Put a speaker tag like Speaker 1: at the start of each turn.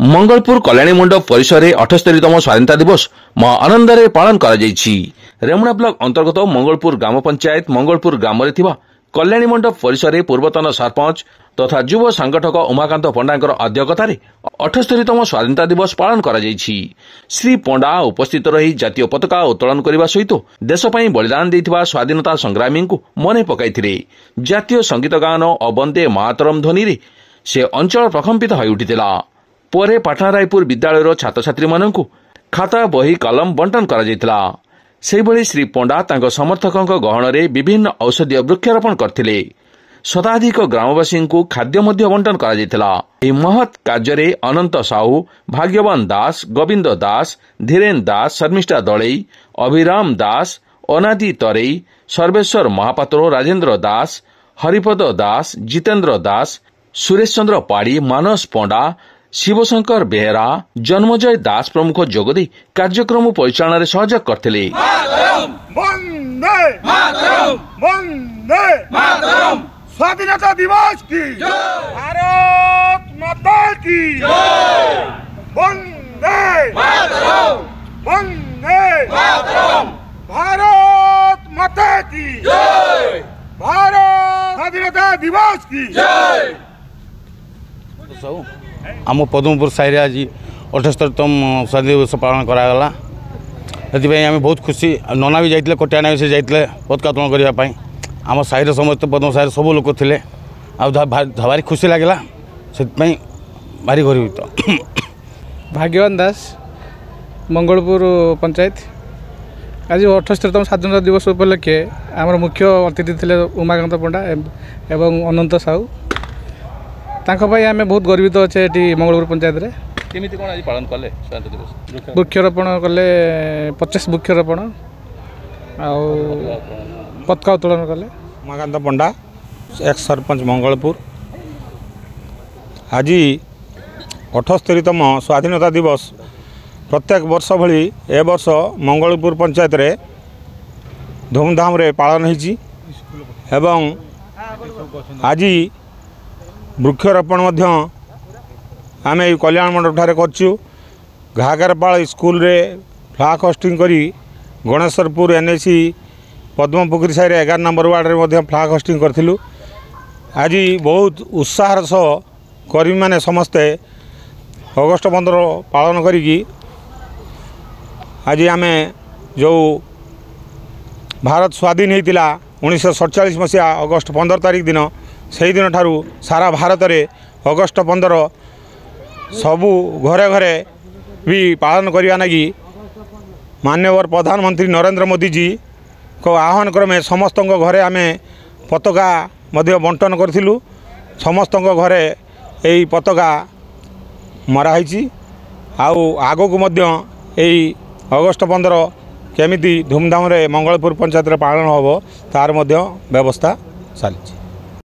Speaker 1: मंगलपुर कल्याणी मंडप परिसर में 78तम स्वाधीनता दिवस आनंद पालन कर रेमुणा ब्लॉक अंतर्गत मंगलपुर ग्राम पंचायत मंगलपुर ग्राम कल्याणी मंडप परिसर में पूर्वतन सरपंच तथा युव संगठक उमाकांत पंडा अध्यक्षतार 78तम स्वाधीनता दिवस पालन कर श्री पंडा उपस्थित रही जातीय पताका उत्तोलन करने सहित देशपाई बलिदान देथिबा स्वाधीनता संग्रामी को मन पकाई जातीय संगीत गान और वंदे मातरम ध्वनि से अंचल प्रकंपित हो उठिला। परे पाटना रायपुर विद्यालय छात्र छात्री मानू खाता बही कलम बंटन करा श्री पंडा तांको समर्थकों गहन में विभिन्न औषधीय वृक्षारोपण करथिले। शताधिक ग्रामवासी को खाद्य बंटन करा महत् कार्य अनंत साहू, भाग्यवान दास, गोविंद दास, धीरेन दास, शर्मिष्ठा दलई, अभिराम दास, अनादि तरई, सर्वेश्वर महापात्र, राजेंद्र दास, हरिपद दास, जितेंद्र दास, सुरेश चंद्र पाड़ी, मानस पंडा, शिवशंकर बेहेरा, जन्मजय दास प्रमुख जोगदे कार्यक्रम परिचालन में सहयोग करथिले।
Speaker 2: स्वाधीनता दिवस की भारत माता की वंदे मातरम, वंदे मातरम, भारत माता की भारत स्वाधीनता दिवस की
Speaker 3: आम पद्मपुर साहिरे आज 78तम स्वाधीनता दिवस पालन करागला। आम बहुत खुशी। नना भी जाइए कोटियाना भी से जाइए पताका उत्तोलन करने आम साहिर समस्त पद्म साहिर सब लोक थे भारी खुशी लगे से भारी गर्वित।
Speaker 4: भाग्यवान दास मंगलपुर पंचायत आज 78तम स्वाधीनता दिवस उपलक्षे आम मुख्य अतिथि थे उमाकांत पंडा एवं अनंत साहू। आम बहुत गर्वित अच्छे ये मंगलपुर पंचायत रे।
Speaker 1: केमिति कोन आज पालन कले स्वाधीनता दिवस?
Speaker 4: वृक्षारोपण कले 50 वृक्षारोपण आउ पताका उत्तोलन कले।
Speaker 5: उमाकांत पंडा एक्स सरपंच मंगलपुर। आज 78तम स्वाधीनता दिवस प्रत्येक वर्ष भली ए वर्ष मंगलपुर पंचायत रे धूमधाम रे पालन होइछि एवं आज वृक्षारोपण आम कल्याण मंडप ठारे करछु। घाघरपाल स्कूल रे फ्लाग होस्टिंग करी गणेशपुर एनएसी पद्मपुखरी साहिरे 11 नंबर वार्ड रे फ्लाग होस्टिंग करथिलु। आज बहुत उत्साह सह कर्मी माने समस्ते अगस्ट 15 पालन करी आज आम जो भारत स्वाधीन होता 1947 मसीहा अगस्ट 15 तारीख दिन से दिन ठारू सारा भारत रे अगस्ट 15 सबू घरे घरे भी पालन करने लगी माननीय प्रधानमंत्री नरेंद्र मोदी जी को आह्वान क्रमे समस्त घरे आम पताका बंटन करूँ। समस्त घरे यही पताका मराही आगो को यही अगस्ट 15 केमिति धूमधाम रे मंगलपुर पंचायत रे पालन होबो तार व्यवस्था चली।